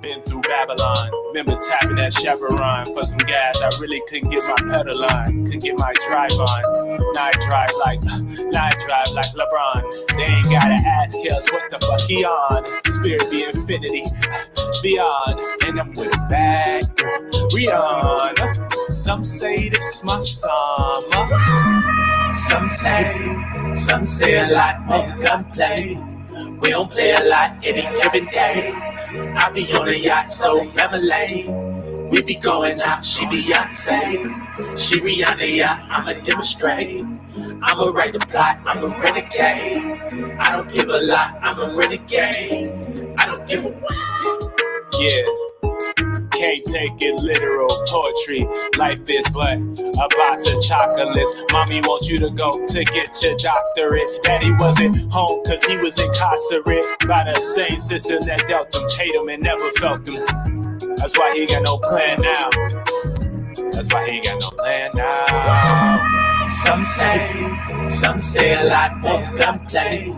Been through Babylon, remember tapping that Chevron for some gas. I really couldn't get my pedal on, couldn't get my drive on. Now I drive like LeBron. They ain't gotta ask us what the fuck he on. Spirit be infinity, beyond. And I'm with back, Rihanna. Some say this my summer. Some say a lot of gunplay. We don't play a lot any given day. I be on a yacht, so family. We be going out, she Beyonce. She Rihanna, yeah, I'ma demonstrate. I'ma write the plot, I'm a renegade. I don't give a lot, I'm a renegade. I don't give a yeah. Can't take it literal, poetry. Life is but a box of chocolates. Mommy wants you to go to get your doctorate. Daddy wasn't home cause he was incarcerated by the same system that dealt him, hate him and never felt him. That's why he ain't got no plan now. That's why he ain't got no plan now. Some say a lot for gunplay.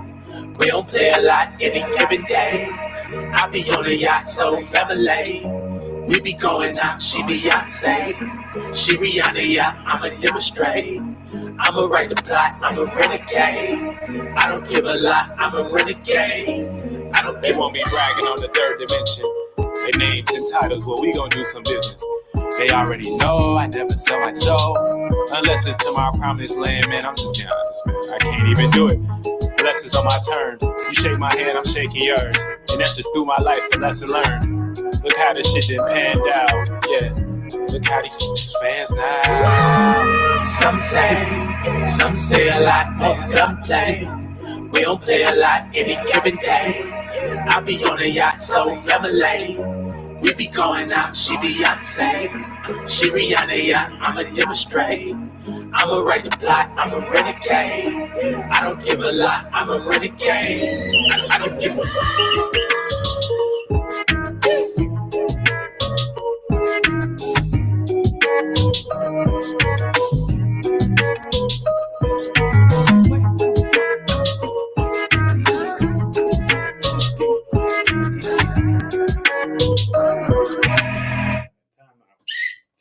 We don't play a lot any given day. I be on a yacht, so family. We be going out, she Beyonce. She Rihanna, yeah, I'ma demonstrate. I'ma write the plot, I'm a renegade. I don't give a lot, I'm a renegade. I don't They won't be bragging on the third dimension. Their names and titles, well, we gon' do some business. They already know I never sell my soul. Unless it's to my promised land, man, I'm just being honest, man. I can't even do it. Unless it's on my turn. You shake my hand, I'm shaking yours. And that's just through my life, a lesson learned. Look how this shit done panned out, yeah. Look how these fans now. Some say a lot for gunplay. We don't play a lot any given day. I be on a yacht, so family. We be going out, she Beyonce. She Rihanna, yeah, I'ma demonstrate. I'ma write the plot, I'm a renegade. I don't give a lot, I'm a renegade. I don't give a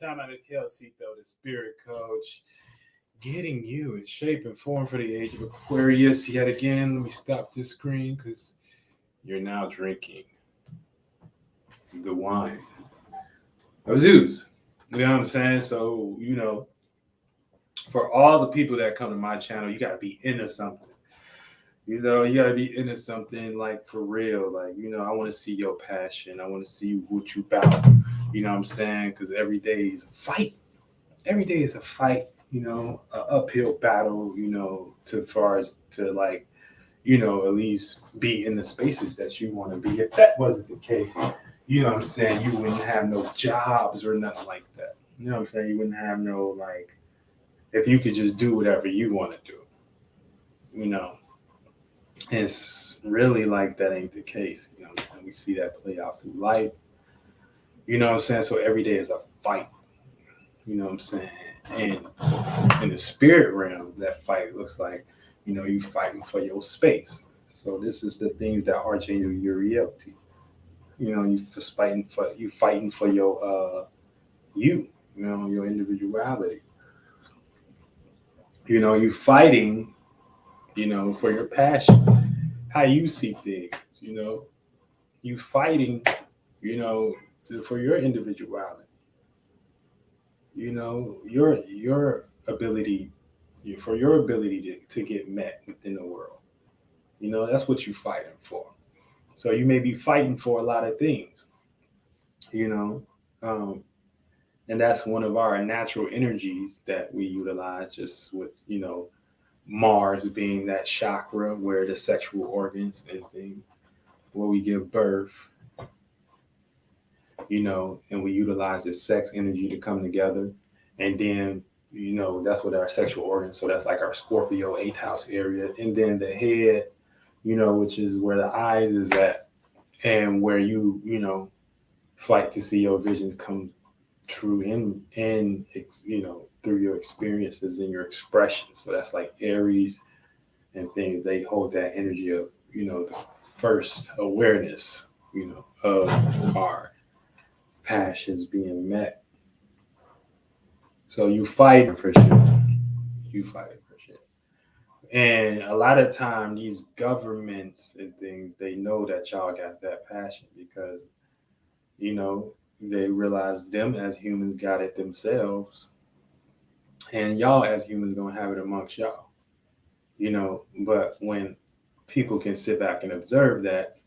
Time out of Calcito, the spirit coach, getting you in shape and form for the age of Aquarius. Yet again, let me stop this screen because you're now drinking the wine of Zeus. You know what I'm saying? So, you know, for all the people that come to my channel, you got to be into something. You know, you got to be into something like for real. Like, you know, I want to see your passion. I want to see what you about. You know what I'm saying? Because every day is a fight. Every day is a fight, you know, an uphill battle, you know, to far as to like, you know, at least be in the spaces that you want to be. If that wasn't the case, you know what I'm saying, you wouldn't have no jobs or nothing like that. You know what I'm saying? You wouldn't have no, like, if you could just do whatever you want to do, you know. It's really like that ain't the case. You know what I'm saying? We see that play out through life. You know what I'm saying? So every day is a fight. You know what I'm saying? And in the spirit realm, that fight looks like, you know, you fighting for your space. So this is the things that Archangel Uriel to you know, you fighting for your you know, your individuality. You know, you fighting, you know, for your passion, how you see things, you know, you fighting, you know, for your individuality, you know, your ability, for your ability to get met within the world. You know, that's what you're fighting for. So you may be fighting for a lot of things, you know, and that's one of our natural energies that we utilize just with, you know, Mars being that chakra where the sexual organs and things, where we give birth, you know, and we utilize this sex energy to come together. And then, you know, that's what our sexual organs, so that's like our Scorpio 8th house area. And then the head, you know, which is where the eyes is at, and where you know, fight to see your visions come true and you know, through your experiences and your expression. So that's like Aries and things. They hold that energy of, you know, the first awareness, of our passions being met. So you fight for shit. You fight for shit. And a lot of time, these governments and things, they know that y'all got that passion because, you know, they realize them as humans got it themselves. And y'all as humans gonna have it amongst y'all. But when people can sit back and observe that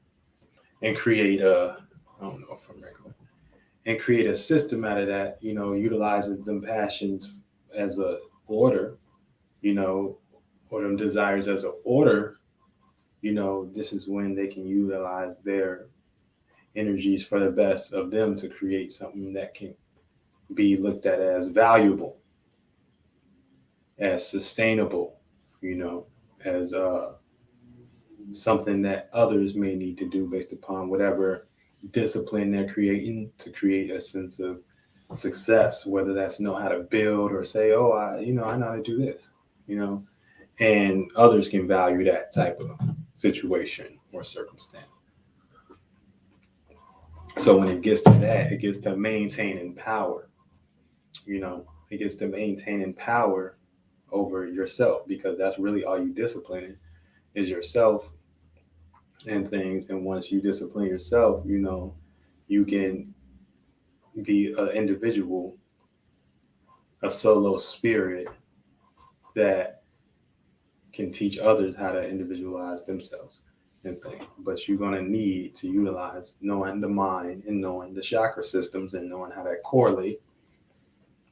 and create I don't know from regular, and create a system out of that, utilizing them passions as a order, you know, or them desires as an order, this is when they can utilize their energies for the best of them to create something that can be looked at as valuable, as sustainable, as something that others may need to do based upon whatever discipline they're creating to create a sense of success, whether that's know how to build or say, oh, I know how to do this, and others can value that type of situation or circumstance. So when it gets to that, it gets to maintaining power, it gets to maintaining power over yourself because that's really all you disciplining is yourself and things. And once you discipline yourself, you can be an individual, a solo spirit that can teach others how to individualize themselves and things. But you're going to need to utilize knowing the mind and knowing the chakra systems and knowing how that correlate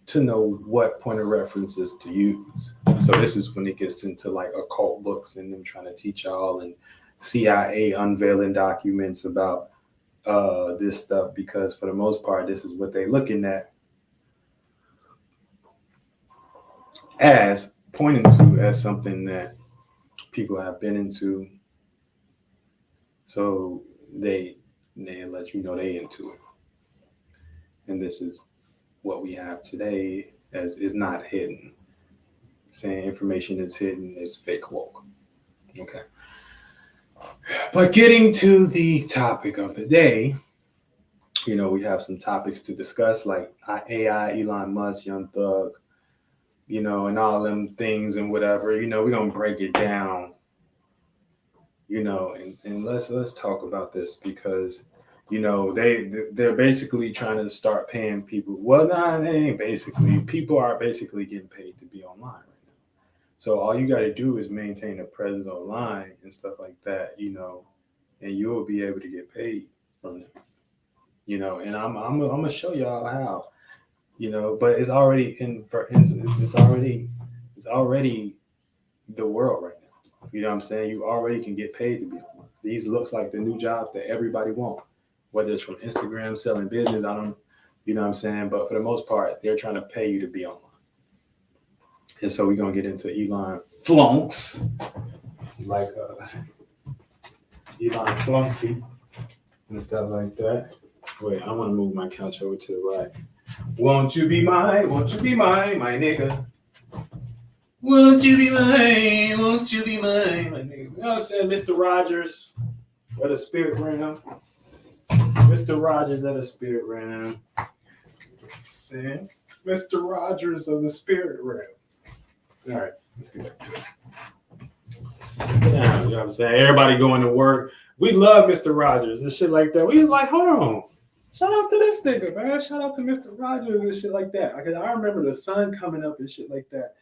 to know what point of references to use. So this is when it gets into like occult books and them trying to teach y'all and CIA unveiling documents about this stuff, because for the most part, this is what they're looking at as pointing to as something that people have been into. So they let you know they into it. And this is what we have today as is not hidden. Saying information is hidden is fake woke. Okay. But getting to the topic of the day, we have some topics to discuss like AI, Elon Musk, Young Thug, and all them things and whatever. We're gonna break it down, and let's talk about this because they're basically trying to start paying people. Well, they ain't basically. People are basically getting paid to be online right now. So all you got to do is maintain a presence online and stuff like that, and you'll be able to get paid from them. And I'm gonna show y'all how. But it's already it's already the world right now. You know what I'm saying? You already can get paid to be online. These looks like the new jobs that everybody wants, whether it's from Instagram selling business. I don't, you know what I'm saying? But for the most part, they're trying to pay you to be online. And so we're gonna get into Elon flunks, like Elon flunksy and stuff like that. Wait, I want to move my couch over to the right. Won't you be mine? Won't you be mine, my nigga? Won't you be mine? Won't you be mine, my nigga? You know what I'm saying? Mr. Rogers, or the spirit realm. Mr. Rogers at the spirit realm. Saying Mr. Rogers of the spirit realm. All right, let's get back to it. Sit down, you know what I'm saying? Everybody going to work. We love Mr. Rogers and shit like that. We was like, hold on. Shout out to this nigga, man. Shout out to Mr. Rogers and shit like that. Because I remember the sun coming up and shit like that.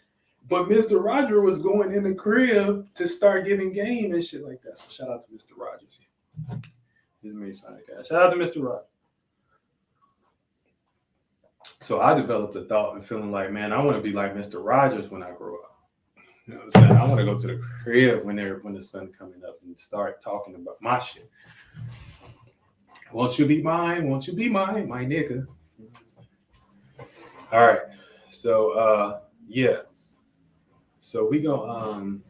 But Mr. Rogers was going in the crib to start giving game and shit like that. So shout out to Mr. Rogers. This made Sonic guy. Shout out to Mr. Rogers. So I developed a thought and feeling like, man, I want to be like Mr. Rogers when I grow up. You know what I'm saying? I want to go to the crib when the sun coming up and start talking about my shit. Won't you be mine? Won't you be mine, my nigga? All right. So yeah. So we're gonna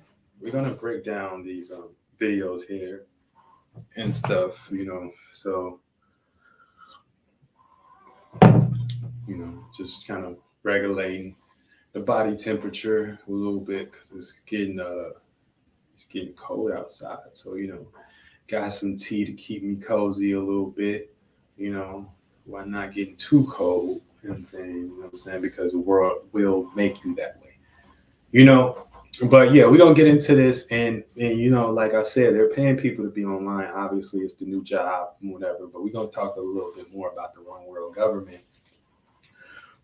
break down these videos here and stuff, So just kind of regulating the body temperature a little bit because it's getting cold outside. So got some tea to keep me cozy a little bit, you know, while not getting too cold and things, you know what I'm saying? Because the world will make you that way, you know. But yeah, we're gonna get into this, and you know, like I said, they're paying people to be online. Obviously, it's the new job, whatever. But we're gonna talk a little bit more about the one world government,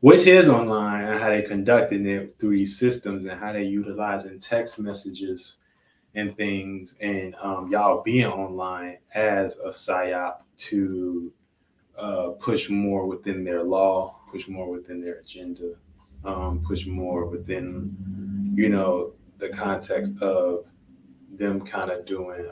which is online, and how they conducting it through these systems, and how they utilizing text messages and things, and y'all being online as a psyop to push more within their law, push more within their agenda, push more within, you know, the context of them kind of doing,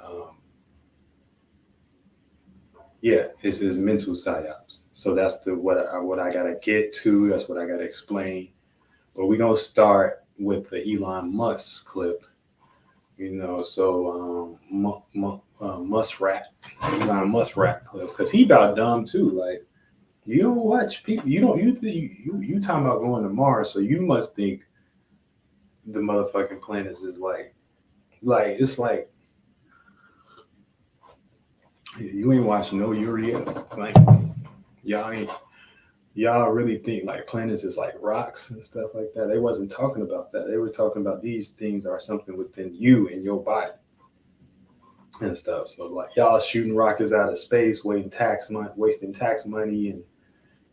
yeah, it's mental psyops. So that's the what I gotta get to. That's what I gotta explain. But we're gonna start with the Elon Musk clip. You know, so Musk rap, Elon Musk rap clip, because he about dumb too. Like, you don't watch people. You don't. You think you talking about going to Mars? So you must think the motherfucking planets is like it's like you ain't watching no Uriel. Like y'all ain't y'all really think like planets is like rocks and stuff like that. They wasn't talking about that. They were talking about these things are something within you and your body and stuff. So like y'all shooting rockets out of space, wasting tax money,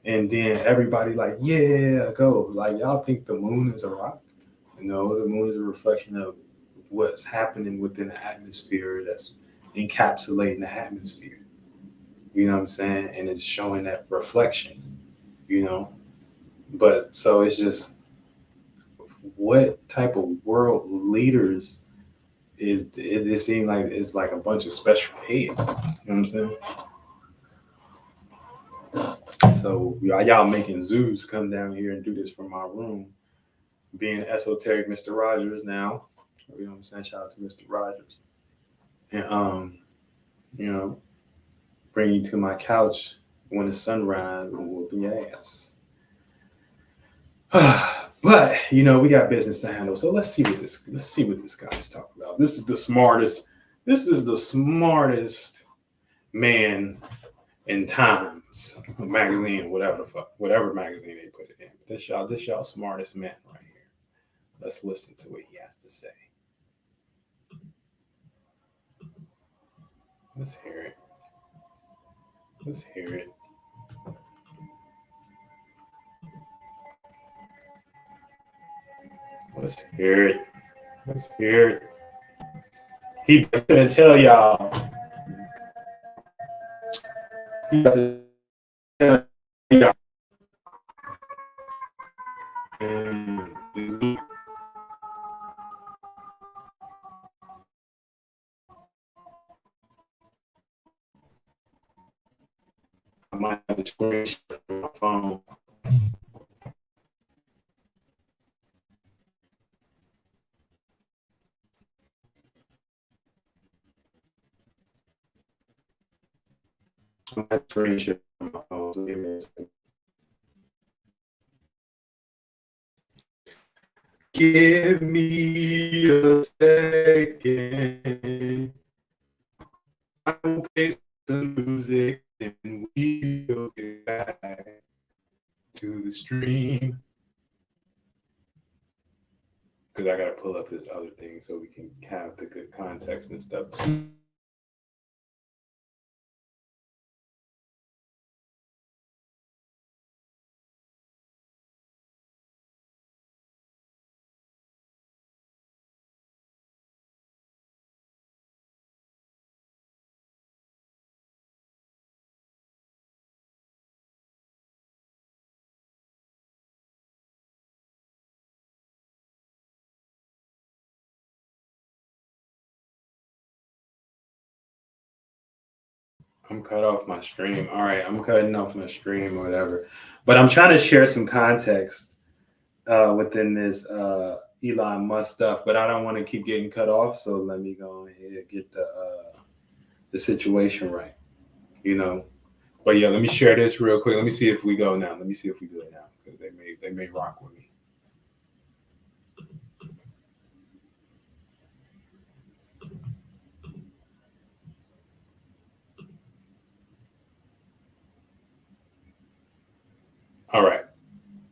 and then everybody like, yeah, go. Like y'all think the moon is a rock? No, the moon is a reflection of what's happening within the atmosphere that's encapsulating the atmosphere. You know what I'm saying? And it's showing that reflection, you know. But so it's just what type of world leaders is it, it seems like it's like a bunch of special ed. You know what I'm saying? So y'all making zoos come down here and do this from my room. Being esoteric Mr. Rogers now. You know what I'm saying? Shout out to Mr. Rogers. And you know, bring you to my couch when the sun rises and whoop your ass. But you know, we got business to handle. So let's see what this guy's talking about. This is the smartest man in Times magazine, whatever the fuck, whatever magazine they put it in. This y'all smartest man right here. Let's listen to what he has to say. Let's hear it. Let's hear it. Let's hear it. Let's hear it. He gonna tell y'all. He got to tell y'all. And I might have the screenshot on my phone. I might have the screenshot on my phone. So give me a second. Give me a second. I will play some music and we'll get back to the stream. Because I gotta pull up this other thing so we can have the good context and stuff too. I'm cut off my stream. All right, I'm cutting off my stream or whatever. But I'm trying to share some context within this Elon Musk stuff, but I don't want to keep getting cut off. So let me go ahead and get the situation right, you know. But yeah, let me share this real quick. Let me see if we go now. Let me see if we go now because they may rock with me. All right.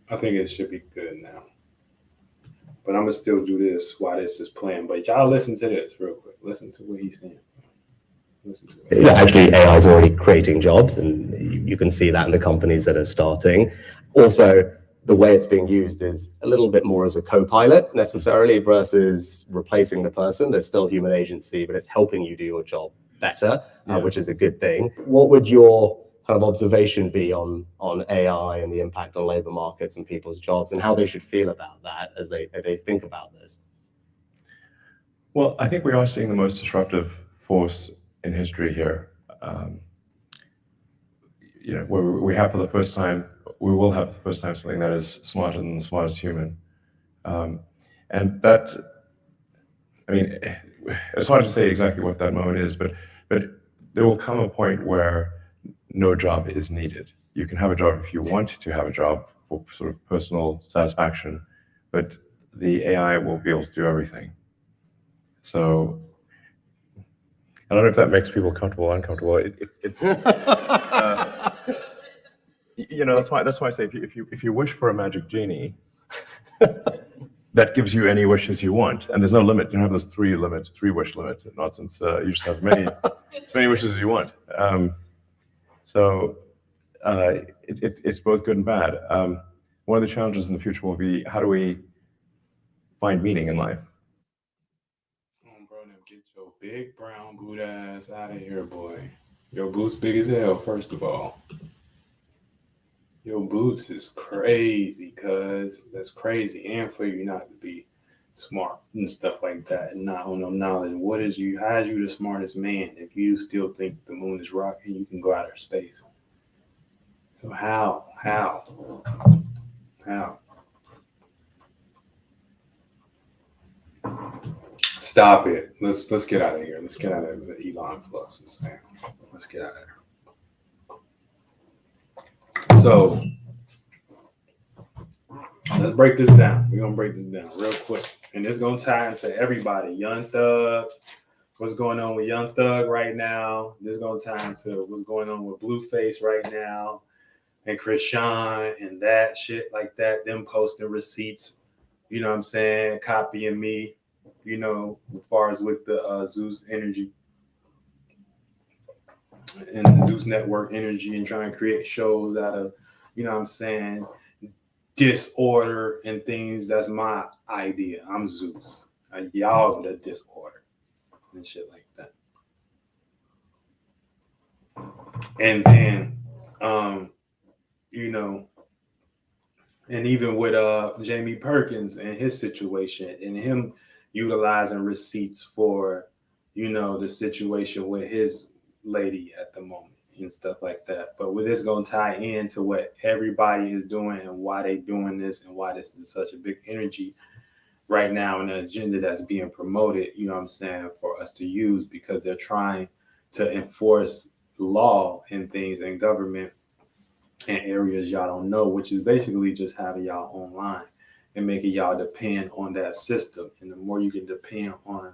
I think it should be good now. But I'm going to still do this while this is playing. But y'all listen to this real quick. Listen to what he's saying. Listen to it. Actually, AI is already creating jobs, and you can see that in the companies that are starting. Also, the way it's being used is a little bit more as a co-pilot necessarily versus replacing the person. There's still human agency, but it's helping you do your job better, which is a good thing. What would your kind of observation be on AI and the impact on labor markets and people's jobs, and how they should feel about that as they think about this? Well, I think we are seeing the most disruptive force in history here. Where we have for the first time, we will have for the first time something that is smarter than the smartest human. And that, I mean, it's hard to say exactly what that moment is, but there will come a point where no job is needed. You can have a job if you want to have a job for sort of personal satisfaction, but the AI will be able to do everything. So I don't know if that makes people comfortable or uncomfortable. That's why I say if you wish for a magic genie, that gives you any wishes you want, and there's no limit. You don't have those three wish limit nonsense. You just have as many wishes as you want. So it's both good and bad. One of the challenges in the future will be, how do we find meaning in life? Bro, now get your big brown boot ass out of here, boy. Your boots big as hell, first of all. Your boots is crazy, cuz. That's crazy. And for you not to be smart and stuff like that and not on no knowledge. How is you the smartest man if you still think the moon is rock and you can go out of space? So how? Stop it. Let's get out of here. Let's get out of the Elon fluxes. Let's get out of there. So let's break this down. We're gonna break this down real quick. And it's gonna tie into everybody. Young Thug, what's going on with Young Thug right now? This is gonna tie into what's going on with Blueface right now, and Chrisean and that shit like that. Them posting receipts, you know what I'm saying, copying me, you know, as far as with the Zeus Energy and the Zeus Network Energy and trying to create shows out of, you know what I'm saying, disorder and things. That's my idea. I'm Zeus. Y'all the disorder and shit like that. And then, you know, and even with Jamie Perkins and his situation and him utilizing receipts for, you know, the situation with his lady at the moment and stuff like that. But with this going to tie into what everybody is doing and why they doing this and why this is such a big energy right now in the agenda that's being promoted, you know what I'm saying, for us to use, because they're trying to enforce law and things in government in areas y'all don't know, which is basically just having y'all online and making y'all depend on that system. And the more you can depend on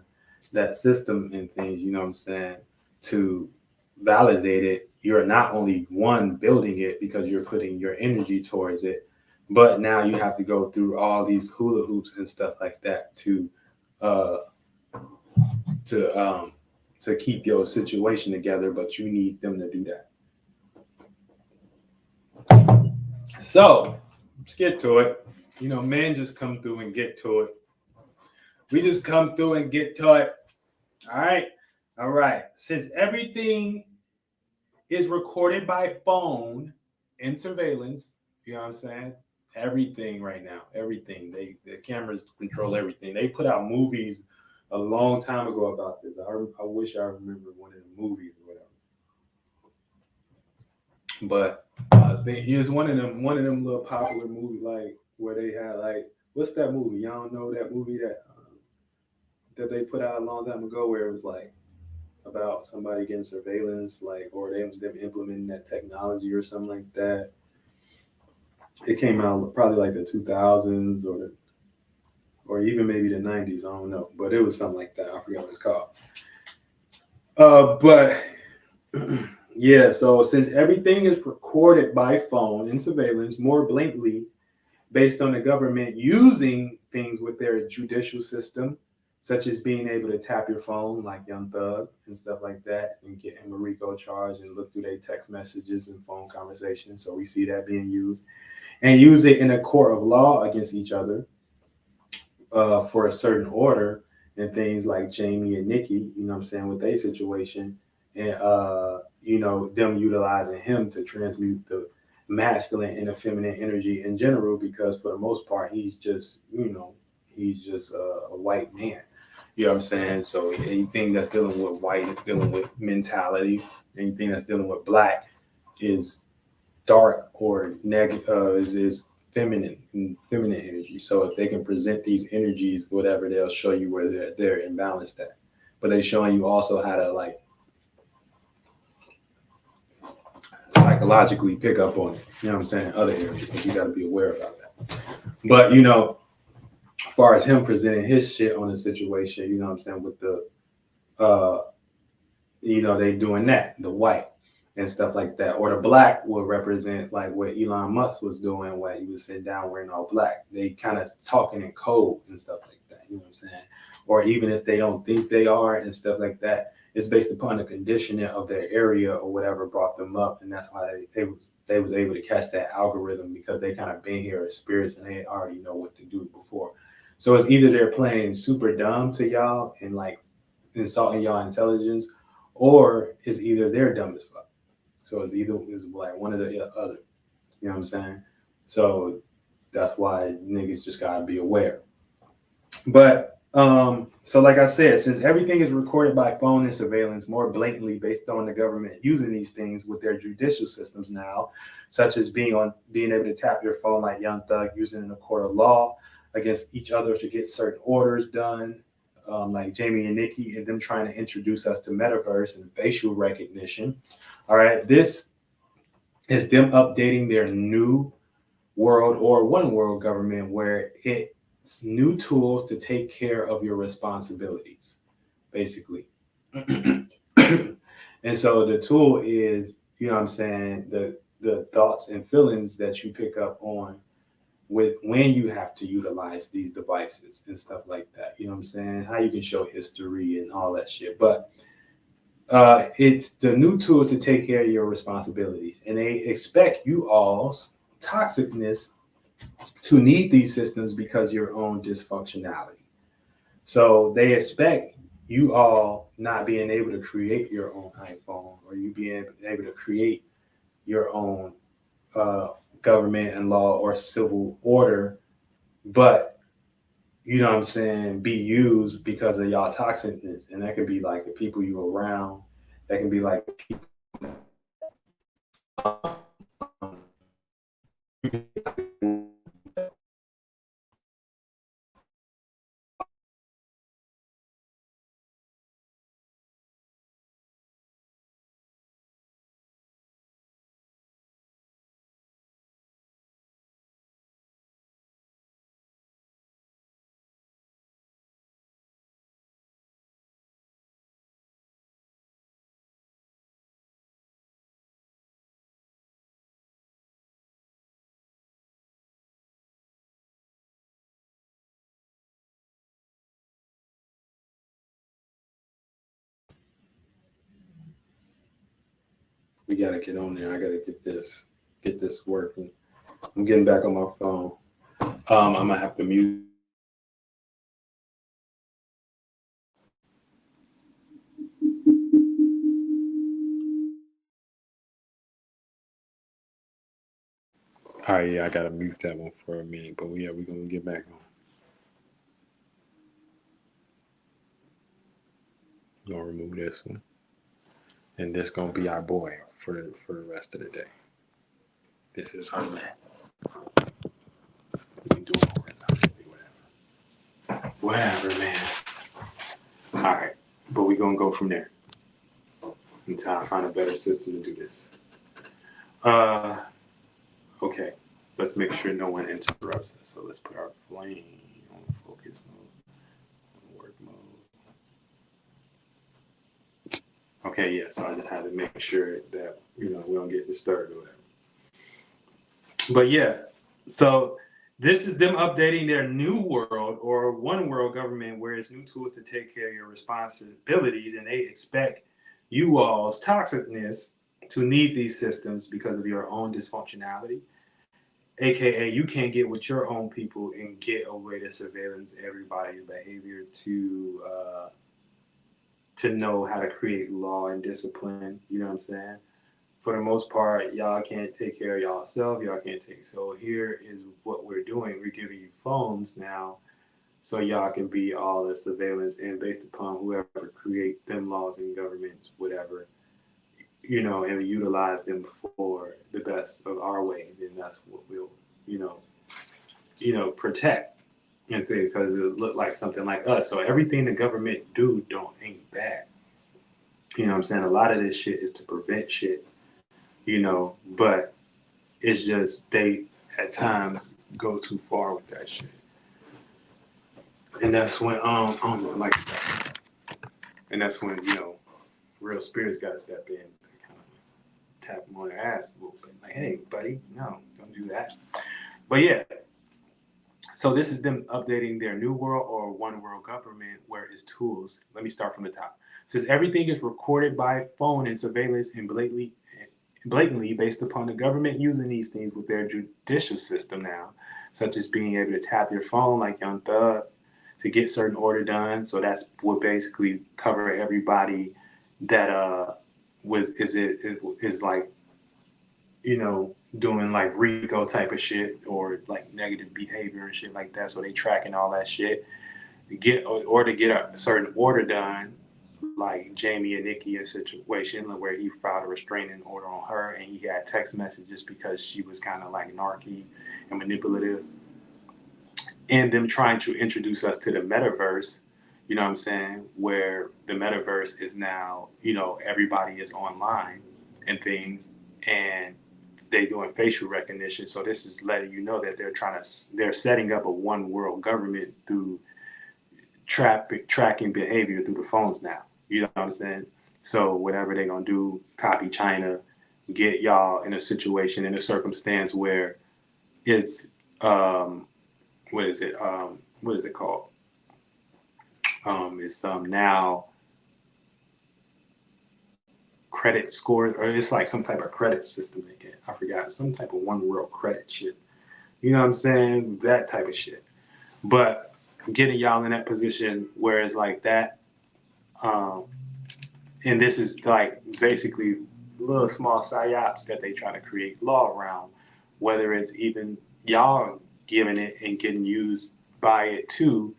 that system and things, you know what I'm saying, to validate it, you're not only one building it because you're putting your energy towards it, but now you have to go through all these hula hoops and stuff like that to keep your situation together, but you need them to do that. So let's get to it. You know, men just come through and get to it. We just come through and get to it. All right. Since everything is recorded by phone and surveillance, you know what I'm saying? Everything right now, everything. The cameras control everything. They put out movies a long time ago about this. I wish I remember one of the movies or whatever. But it's one of them little popular movies, like where they had, like, what's that movie? Y'all don't know that movie that they put out a long time ago, where it was like about somebody getting surveillance, like, or them implementing that technology or something like that. It came out probably like the 2000s or even maybe the 90s. I don't know, but it was something like that. I forgot what it's called. But Yeah, so since everything is recorded by phone and surveillance more blatantly based on the government using things with their judicial system, such as being able to tap your phone like Young Thug and stuff like that, and get him a RICO charge and look through their text messages and phone conversations. So we see that being used and use it in a court of law against each other for a certain order and things like Jamie and Nikki, you know what I'm saying, with their situation and, you know, them utilizing him to transmute the masculine and the feminine energy in general, because for the most part, he's just, you know, he's just a white man. You know what I'm saying? So anything that's dealing with white is dealing with mentality. Anything that's dealing with black is dark or negative, is feminine and feminine energy. So if they can present these energies, whatever, they'll show you where they're imbalanced at. But they showing you also how to like psychologically pick up on it. You know what I'm saying? Other areas, but you got to be aware about that. But you know, as far as him presenting his shit on the situation, you know what I'm saying, with the you know, they doing that, the white and stuff like that. Or the black will represent like what Elon Musk was doing, where he was sitting down wearing all black. They kind of talking in code and stuff like that, you know what I'm saying? Or even if they don't think they are and stuff like that, it's based upon the conditioning of their area or whatever brought them up. And that's why they was able to catch that algorithm, because they kind of been here as spirits and they already know what to do before. So it's either they're playing super dumb to y'all and like insulting y'all intelligence, or it's either they're dumb as fuck. So it's like one or the other. You know what I'm saying? So that's why niggas just gotta be aware. But so like I said, since everything is recorded by phone and surveillance more blatantly based on the government using these things with their judicial systems now, such as being able to tap your phone like Young Thug using in a court of law against each other to get certain orders done, like Jamie and Nikki and them trying to introduce us to metaverse and facial recognition. All right, this is them updating their new world or one world government where it's new tools to take care of your responsibilities, basically. And so the tool is, you know what I'm saying, the thoughts and feelings that you pick up on with when you have to utilize these devices and stuff like that. You know what I'm saying? How you can show history and all that shit. But it's the new tools to take care of your responsibilities. And they expect you all's toxicness to need these systems because your own dysfunctionality. So they expect you all not being able to create your own iPhone, or you being able to create your own government and law or civil order, but you know what I'm saying, be used because of y'all toxicness. And that could be like the people you around, that can be like people. We gotta get on there. I gotta get this working. I'm getting back on my phone. I'm gonna have to mute. All right, yeah, I gotta mute that one for a minute, but yeah, we're gonna get back on. I'm gonna remove this one, and this gonna be our boy for the rest of the day. This is our man. We can do it horizontally, whatever, man. All right, but we're gonna go from there until I find a better system to do this. Okay, let's make sure no one interrupts us. So let's put our flame on focus mode, on work mode. Okay, yeah. So I just had to make sure that we don't get disturbed or whatever. But yeah, so this is them updating their new world or one world government, where it's new tools to take care of your responsibilities, and they expect you all's toxicness to need these systems because of your own dysfunctionality. AKA, you can't get with your own people and get away to surveillance everybody's behavior to know how to create law and discipline. You know what I'm saying? For the most part, y'all can't take care of y'allself. Y'all can't take. So here is what we're doing. We're giving you phones now, so y'all can be all the surveillance, and based upon whoever create them laws and governments, whatever, and utilize them for the best of our way. Then that's what we'll, protect and things, because it look like something like us. So everything the government ain't bad. You know what I'm saying? A lot of this shit is to prevent shit. But it's just they at times go too far with that shit, and that's when like that. And that's when real spirits got to step in to kind of tap them on their ass a little bit, like, hey buddy, no, don't do that. But yeah, so this is them updating their new world or one world government, where it's tools. Let me start from the top. It says everything is recorded by phone and surveillance and blatantly based upon the government using these things with their judicial system now, such as being able to tap your phone like Young Thug to get certain order done. So that's what basically cover everybody that is like doing like RICO type of shit or like negative behavior and shit like that. So they tracking all that shit to get a certain order done, like Jamie and Nikki situation where he filed a restraining order on her, and he had text messages because she was kind of like narky and manipulative, and them trying to introduce us to the metaverse, you know what I'm saying, where the metaverse is now, everybody is online and things, and they doing facial recognition. So this is letting you know that they're setting up a one world government through tracking behavior through the phones now. You know what I'm saying? So whatever they're gonna do, copy China, get y'all in a situation, in a circumstance where it's what is it called? It's now credit score, or it's like some type of credit system again. I forgot, some type of one world credit shit. You know what I'm saying? That type of shit. But getting y'all in that position where it's like that, and this is like basically little small psyops that they try to create law around, whether it's even y'all giving it and getting used by it too,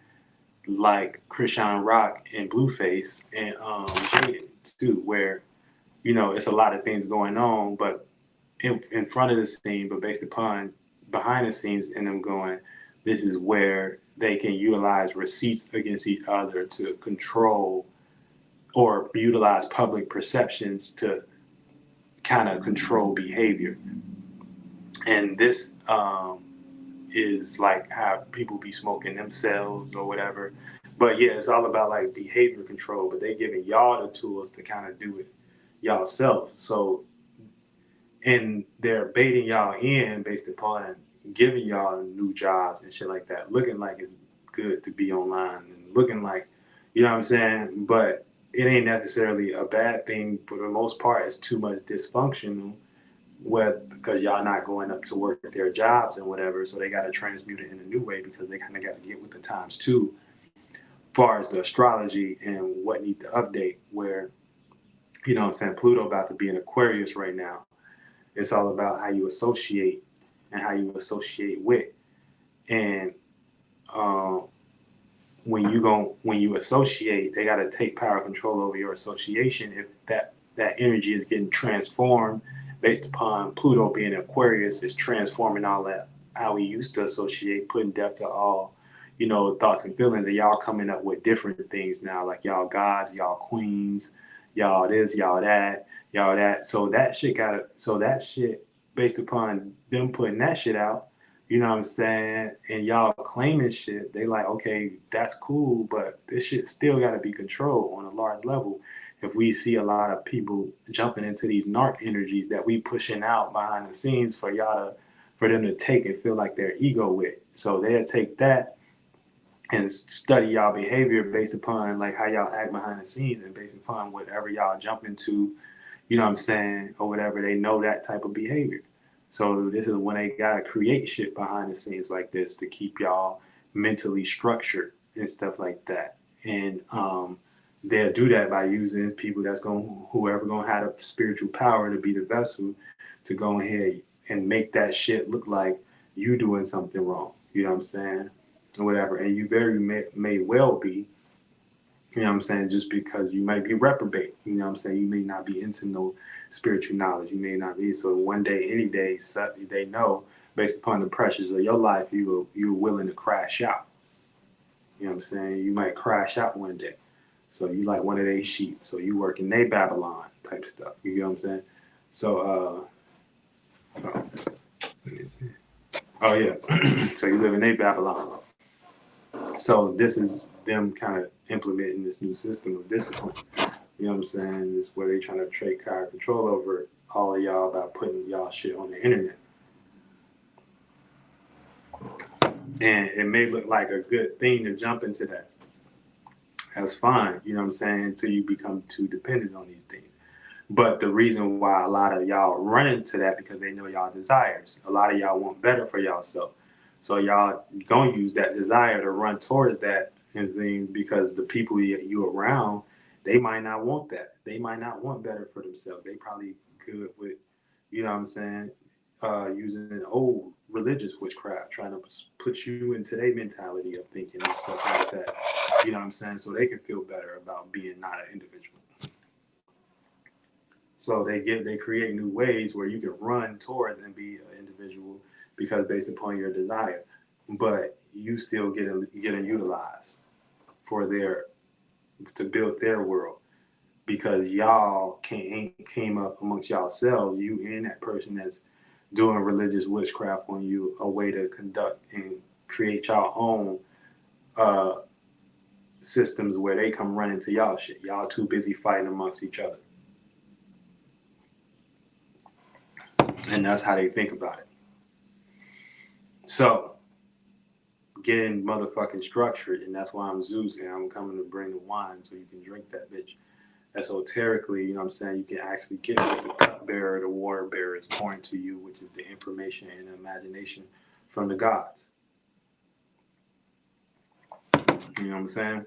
like Chrisean Rock and Blueface and Jaden too, where it's a lot of things going on, but in front of the scene, but based upon behind the scenes, and them going, this is where they can utilize receipts against each other to control or utilize public perceptions to kind of control behavior. And this is like how people be smoking themselves or whatever. But yeah, it's all about like behavior control, but they giving y'all the tools to kind of do it y'all self. So, and they're baiting y'all in based upon giving y'all new jobs and shit like that, looking like it's good to be online and looking like, you know what I'm saying? But it ain't necessarily a bad thing. For the most part, it's too much dysfunctional because y'all not going up to work at their jobs and whatever. So they got to transmute it in a new way because they kind of got to get with the times too, as far as the astrology and what need to update, where, you know what I'm saying, Pluto about to be in Aquarius right now. It's all about how you associate and how you associate with. And when you associate, they got to take power control over your association. If that energy is getting transformed based upon Pluto being Aquarius, is transforming all that how we used to associate, putting depth to all, thoughts and feelings, and y'all coming up with different things now, like y'all gods, y'all queens, y'all this, y'all that, y'all that. So that shit based upon them putting that shit out, you know what I'm saying, and y'all claiming shit, they like, okay, that's cool, but this shit still got to be controlled on a large level. if we see a lot of people jumping into these narc energies that we pushing out behind the scenes for them to take and feel like their ego with. So they'll take that and study y'all behavior based upon like how y'all act behind the scenes and based upon whatever y'all jump into, you know what I'm saying, or whatever. They know that type of behavior. So this is when they gotta create shit behind the scenes like this to keep y'all mentally structured and stuff like that. And they'll do that by using people whoever gonna have the spiritual power to be the vessel to go ahead and make that shit look like you doing something wrong. You know what I'm saying? Or whatever. And you very may well be, you know what I'm saying, just because you might be reprobate. You know what I'm saying? You may not be into no spiritual knowledge. You may not be. So one day, any day, they know based upon the pressures of your life, you're willing to crash out. You know what I'm saying? You might crash out one day. So you like one of their sheep. So you work in they Babylon type stuff. You know what I'm saying? So, oh yeah. So you live in they Babylon. So this is them kind of implementing this new system of discipline. You know what I'm saying? This is where they're trying to take power control over all of y'all by putting y'all shit on the internet. And it may look like a good thing to jump into that. That's fine, you know what I'm saying, until you become too dependent on these things. But the reason why a lot of y'all run into that because they know y'all desires. A lot of y'all want better for y'allself. So y'all gonna use that desire to run towards that and things because the people you around, they might not want that. They might not want better for themselves. They probably good with, you know what I'm saying, using an old religious witchcraft, trying to put you into their mentality of thinking and stuff like that. You know what I'm saying? So they can feel better about being not an individual. So they create new ways where you can run towards and be an individual because based upon your desire, but you still getting utilized for to build their world because y'all came up amongst yourselves, you and that person that's doing religious witchcraft on you, a way to conduct and create your own systems where they come running to y'all shit. Y'all too busy fighting amongst each other. And that's how they think about it. So, getting motherfucking structured, and that's why I'm Zeus and I'm coming to bring the wine so you can drink that bitch. Esoterically, you know what I'm saying, you can actually get what the cupbearer, the water bearer is pouring to you, which is the information and the imagination from the gods. You know what I'm saying?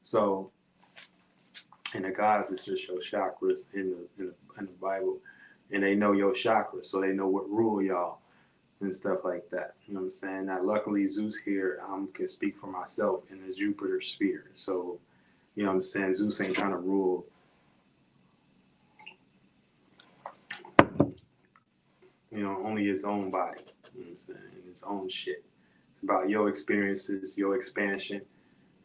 So, and the gods is just your chakras in the Bible, and they know your chakras, so they know what rule y'all and stuff like that. You know what I'm saying? Now, luckily, Zeus here can speak for myself in the Jupiter sphere. So, you know what I'm saying? Zeus ain't trying to rule. You know, only his own body. You know what I'm saying? His own shit. It's about your experiences, your expansion,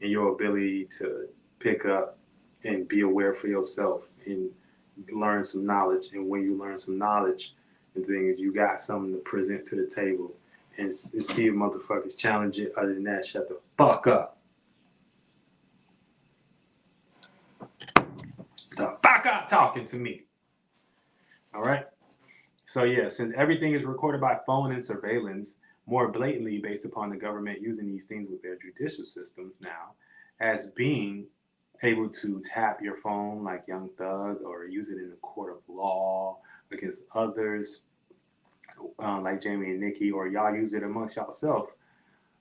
and your ability to pick up and be aware for yourself and learn some knowledge. And when you learn some knowledge and things, you got something to present to the table and see if motherfuckers challenge it. Other than that, shut the fuck up. The fuck up talking to me. All right? So yeah, since everything is recorded by phone and surveillance, more blatantly based upon the government using these things with their judicial systems now, as being able to tap your phone like Young Thug or use it in a court of law against others like Jamie and Nikki, or y'all use it amongst yourself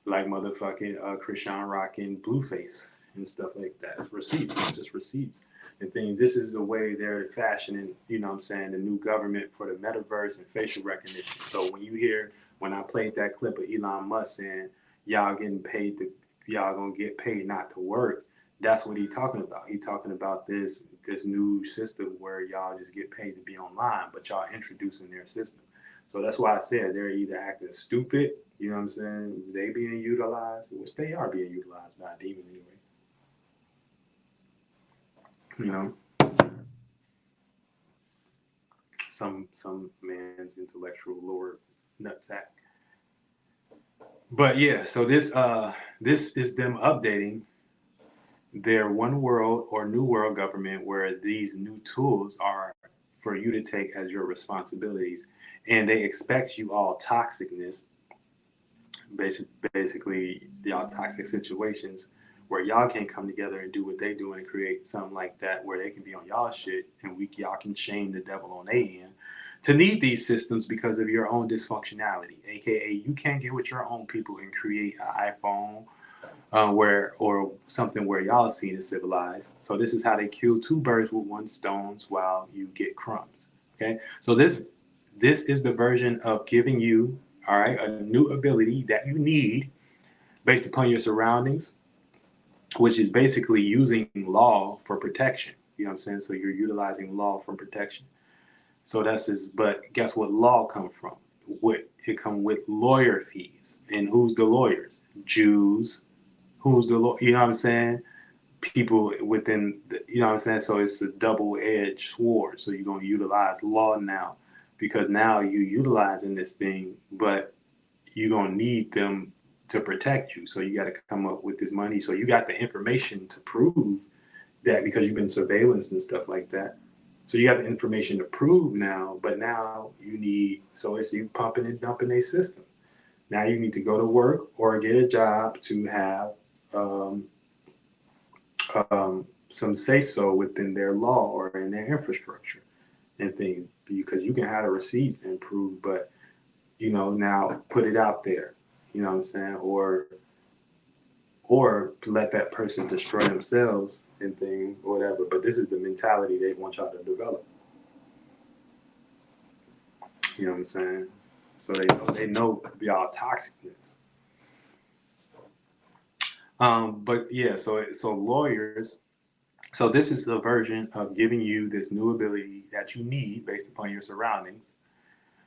like motherfucking Chrisean rocking Blueface and stuff like that. It's receipts, it's just receipts and things. This is the way they're fashioning, you know what I'm saying, the new government for the metaverse and facial recognition. So when I played that clip of Elon Musk saying y'all gonna get paid not to work, that's what he's talking about. He's talking about this new system where y'all just get paid to be online, but y'all introducing their system. So that's why I said they're either acting stupid, you know what I'm saying, they being utilized, which they are being utilized by a demon anyway. You know, some man's intellectual lower nutsack. But yeah, so this is them updating their one world or new world government where these new tools are for you to take as your responsibilities, and they expect you all toxicness, basically y'all toxic situations where y'all can't come together and do what they do and create something like that where they can be on y'all shit and y'all can shame the devil on their end to need these systems because of your own dysfunctionality, aka you can't get with your own people and create an iPhone where or something where y'all seen as civilized. So this is how they kill two birds with one stone while you get crumbs. Okay, so this is the version of giving you, all right, a new ability that you need based upon your surroundings, which is basically using law for protection. You know what I'm saying? So you're utilizing law for protection. So that's just, but guess what law come from? It come with lawyer fees. And who's the lawyers? Jews. Who's the law? You know what I'm saying? People within, you know what I'm saying? So it's a double-edged sword. So you're going to utilize law now because now you're utilizing this thing, but you're going to need them to protect you. So you got to come up with this money. So you got the information to prove that because you've been surveillance and stuff like that. So you got the information to prove now, but now you need, so it's you pumping and dumping a system. Now you need to go to work or get a job to have some say-so within their law or in their infrastructure and things, because you can have the receipts and prove, but, you know, now put it out there, you know what I'm saying? Or let that person destroy themselves and things or whatever. But this is the mentality they want y'all to develop. You know what I'm saying? So they know y'all toxicness. But yeah, so lawyers. So this is the version of giving you this new ability that you need based upon your surroundings,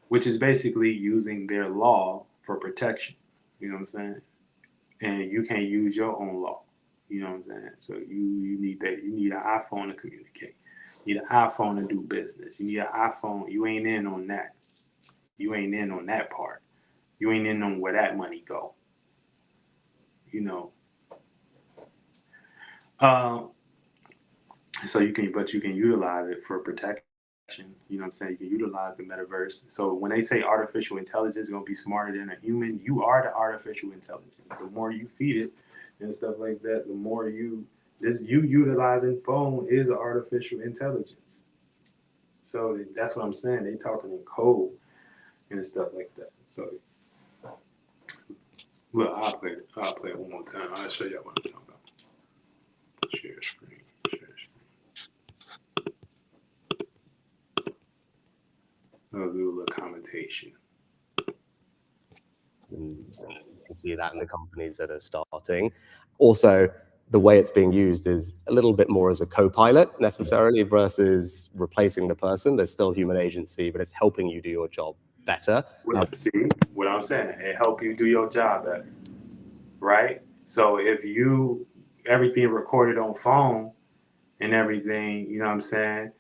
which is basically using their law for protection. You know what I'm saying? And you can't use your own law. You know what I'm saying? So you need that. You need an iPhone to communicate. You need an iPhone to do business. You need an iPhone. You ain't in on that. You ain't in on that part. You ain't in on where that money go. You know. So you can utilize it for protection. You know what I'm saying? You can utilize the metaverse. So when they say artificial intelligence is gonna be smarter than a human, you are the artificial intelligence. The more you feed it and stuff like that, the more you utilizing phone is artificial intelligence. So that's what I'm saying. They talking in code and stuff like that. So look, I'll play it one more time. I'll show y'all what I'm talking about. Share screen. I'll do a little commentation. And you can see that in the companies that are starting. Also, the way it's being used is a little bit more as a co-pilot necessarily versus replacing the person. There's still human agency, but it's helping you do your job better. See what I'm saying? It help you do your job better, right? So if everything recorded on phone and everything, you know what I'm saying?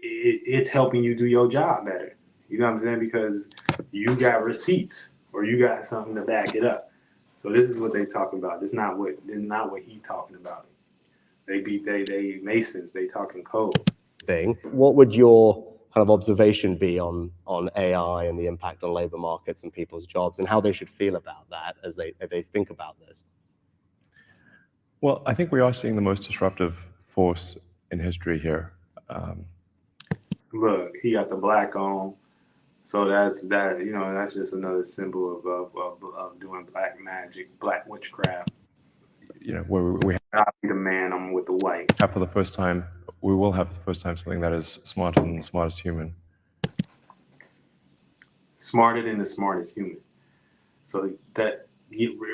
It's helping you do your job better. You know what I'm saying? Because you got receipts or you got something to back it up. So this is what they talking about. This is not what he talking about. They Masons, they talking code. What would your kind of observation be on AI and the impact on labor markets and people's jobs and how they should feel about that as they think about this? Well, I think we are seeing the most disruptive force in history here. Look, he got the black on. So that's just another symbol of doing black magic, black witchcraft. You know, where we I'll be the man, I'm with the white. have for the first time, we will have for the first time something that is smarter than the smartest human. Smarter than the smartest human. So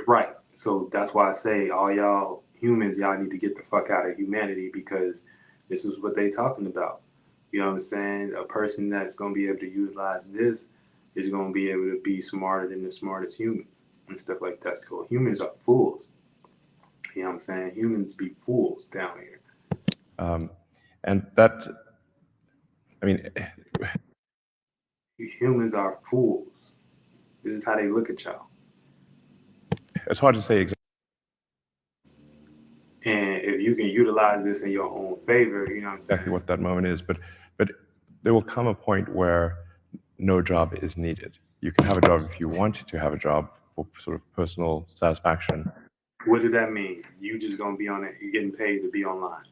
right. So that's why I say all y'all humans, y'all need to get the fuck out of humanity because this is what they talking about. You know what I'm saying? A person that's going to be able to utilize this is going to be able to be smarter than the smartest human and stuff like that. So humans are fools. You know what I'm saying? Humans be fools down here. And that, I mean... Humans are fools. This is how they look at y'all. It's hard to say exactly. And if you can utilize this in your own favor, you know what I'm saying? Exactly what that moment is. But there will come a point where no job is needed. You can have a job if you want to have a job for sort of personal satisfaction. What did that mean? You just gonna be on it? You're getting paid to be online.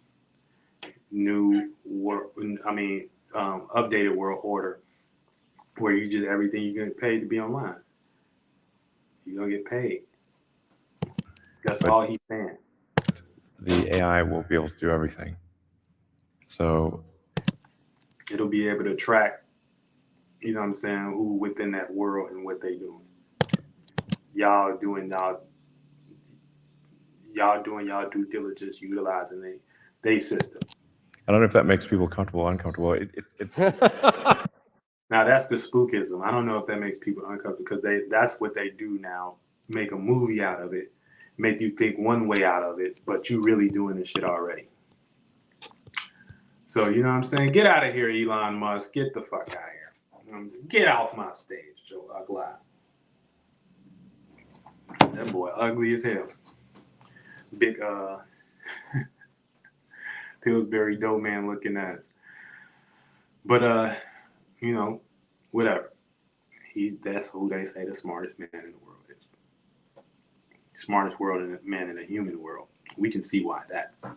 New world. I mean, updated world order, where you just everything you get paid to be online. You're gonna get paid. That's But all he's saying. the AI will be able to do everything. So It'll be able to track, you know what I'm saying, who within that world and what they doing. Y'all doing y'all due diligence, utilizing they system. I don't know if that makes people comfortable or uncomfortable. It's Now that's the spookism. I don't know if that makes people uncomfortable because that's what they do now. Make a movie out of it, make you think one way out of it, but you really doing this shit already. So you know what I'm saying? Get out of here, Elon Musk. Get the fuck out of here. You know what I'm saying? Get off my stage, Joe Ugly. That boy ugly as hell. Big Pillsbury dough man looking ass. But you know, whatever. That's who they say the smartest man in the world is. Smartest man in the human world. We can see why that. You know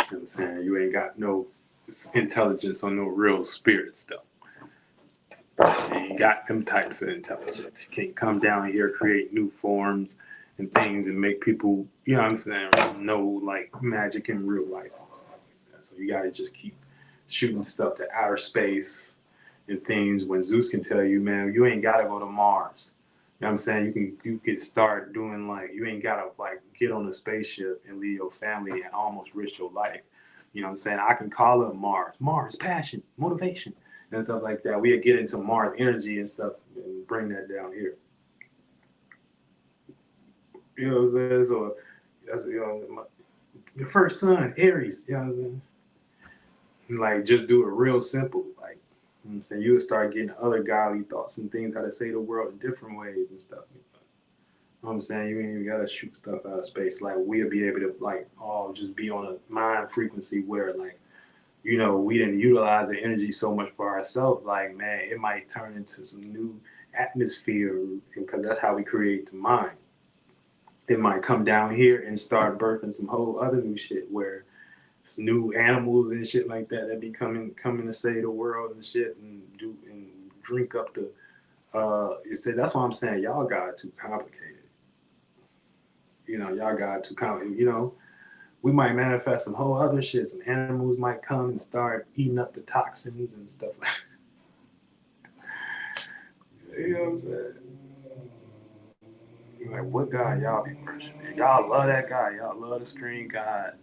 what I'm saying? You ain't got no intelligence or no real spirit stuff. You ain't got them types of intelligence. You can't come down here, create new forms and things and make people, you know what I'm saying, know like magic in real life and stuff like that. So you gotta just keep shooting stuff to outer space and things when Zeus can tell you, man, you ain't gotta go to Mars. You know what I'm saying? You can start doing like, you ain't gotta like get on a spaceship and leave your family and almost risk your life. You know what I'm saying? I can call up Mars, passion, motivation, and stuff like that. We'll get into Mars energy and stuff and bring that down here. You know what I'm saying? So that's, you know, your first son, Aries, you know what I'm saying? Like just do it real simple. Like, you know what I'm saying? You would start getting other godly thoughts and things, how to say the world in different ways and stuff. You know what I'm saying? You ain't even gotta shoot stuff out of space. Like we'll be able to like all just be on a mind frequency where like, you know, we didn't utilize the energy so much for ourselves. Like, man, it might turn into some new atmosphere because that's how we create the mind. It might come down here and start birthing some whole other new shit where it's new animals and shit like that be coming to save the world and shit and do and drink up the you said that's why I'm saying y'all got too complicated. You know, y'all got too complicated. You know, we might manifest some whole other shit. Some animals might come and start eating up the toxins and stuff like that. You know what I'm saying? Like, what God y'all be worshiping? Y'all love that guy. Y'all love the screen God,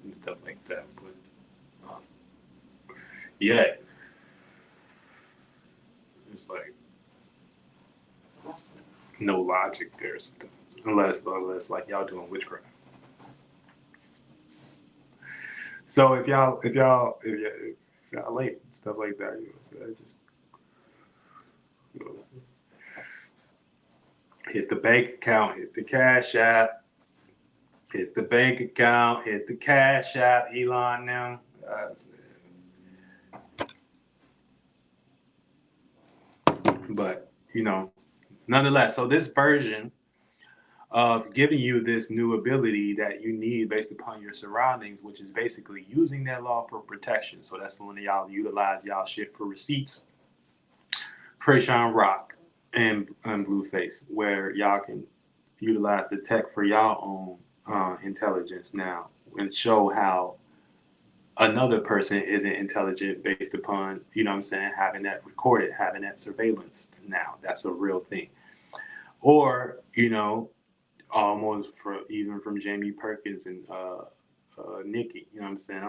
and stuff like that. But yeah, it's like no logic there sometimes, unless like y'all doing witchcraft. So if y'all late and stuff like that, you know, so I just you know, hit the bank account, hit the Cash App, hit the bank account, hit the Cash App, Elon now. But you know, nonetheless, so this version of giving you this new ability that you need based upon your surroundings, which is basically using that law for protection. So that's when y'all utilize y'all shit for receipts. Chrisean Rock and Blueface, where y'all can utilize the tech for y'all own intelligence now and show how another person isn't intelligent based upon, you know what I'm saying, having that recorded, having that surveillance now. That's a real thing. Or, you know, almost even from Jamie Perkins and Nikki, you know what I'm saying?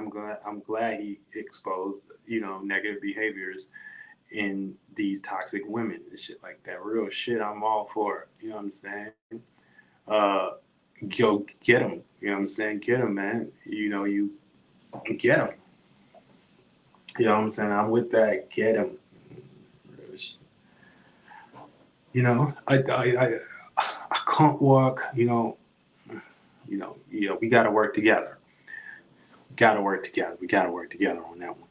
I'm glad he exposed, you know, negative behaviors in these toxic women and shit like that. Real shit, I'm all for it. You know what I'm saying? Go get them. You know what I'm saying? Get them, man. You know, you get them. You know what I'm saying? I'm with that. Get them. You know, I can't walk. You know, We got to work together. We got to work together on that one.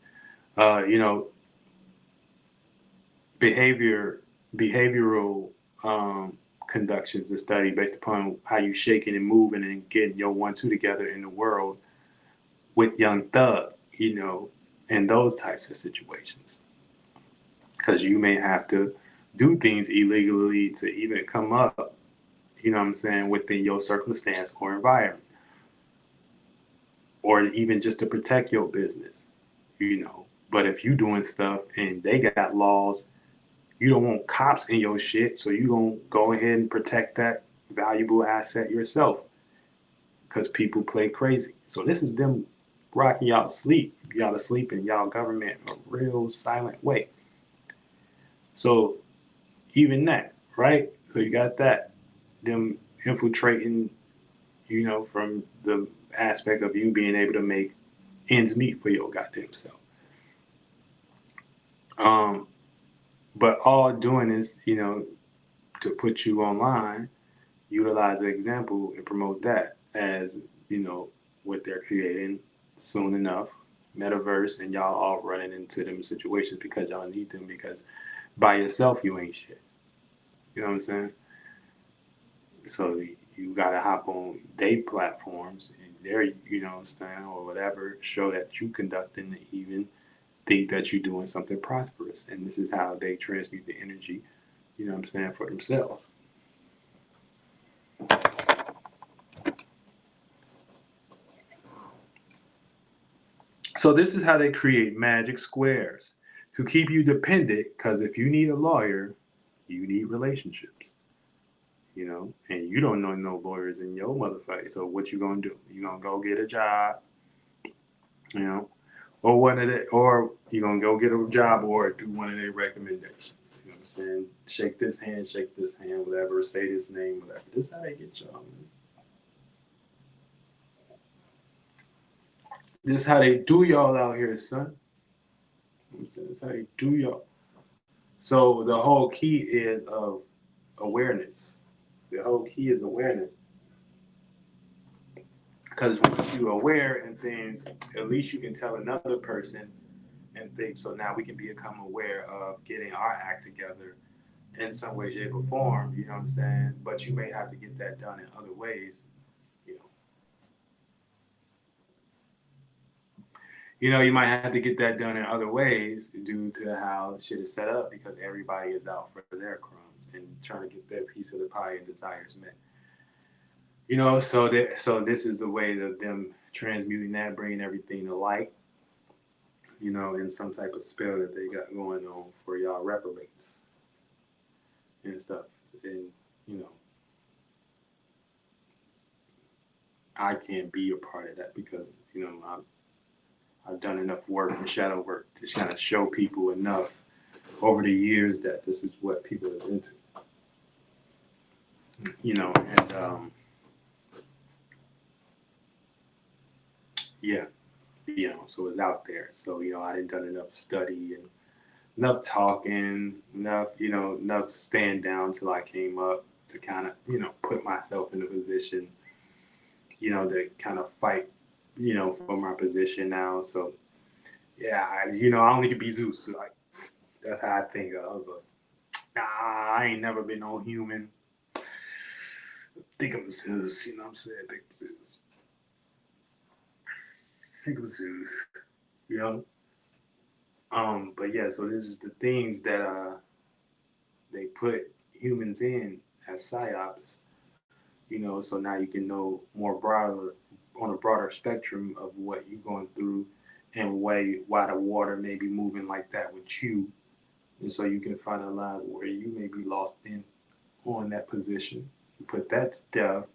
Behavioral conductions a study based upon how you shaking and moving and getting your 1-2 together in the world with Young Thug, and those types of situations. Because you may have to do things illegally to even come up, within your circumstance or environment. Or even just to protect your business, But if you doing stuff and they got laws, you don't want cops in your shit, so you gonna go ahead and protect that valuable asset yourself. Because people play crazy. So this is them rocking y'all to sleep. Y'all to sleep in y'all government in a real silent way. So even that, right? So you got that, them infiltrating, from the aspect of you being able to make ends meet for your goddamn self. But all doing is, to put you online, utilize the example and promote that as, what they're creating soon enough, metaverse, and y'all all running into them situations because y'all need them, because by yourself you ain't shit. You know what I'm saying? So you gotta hop on their platforms and their, or whatever, show that you conducting and even think that you're doing something prosperous. And this is how they transmute the energy, for themselves. So this is how they create magic squares to keep you dependent, because if you need a lawyer, you need relationships. And you don't know no lawyers in your motherfucker. So what you gonna do? You gonna go get a job, or you gonna go get a job or do one of their recommendations. You know what I'm saying? Shake this hand, whatever, say this name, whatever. This is how they get y'all, man. This is how they do y'all out here, son. You know what I'm saying? This is how they do y'all. So the whole key is of awareness. The whole key is awareness. Because once you're aware and things, at least you can tell another person and things. So now we can become aware of getting our act together in some way, shape, or form. You know what I'm saying? But you may have to get that done in other ways. You might have to get that done in other ways due to how shit is set up, because everybody is out for their crumbs and trying to get their piece of the pie and desires met. So this is the way of them transmuting that, bringing everything to light, in some type of spell that they got going on for y'all reprobates and stuff. And, I can't be a part of that because, I've done enough work and shadow work to kind of show people enough over the years that this is what people are into. And yeah, so it's out there. So, I didn't done enough study and enough talking, enough stand down till I came up to kind of, put myself in a position, to kind of fight, for my position now. So, yeah, I only could be Zeus. Like, that's how I think. I was like, nah, I ain't never been no human. Think I'm Zeus, you know what I'm saying? Think I'm Zeus. Think I'm Zeus, But yeah, so this is the things that they put humans in as psyops, so now you can know more broader, on a broader spectrum of what you're going through and why the water may be moving like that with you. And so you can find a line where you may be lost in on that position. You put that to death,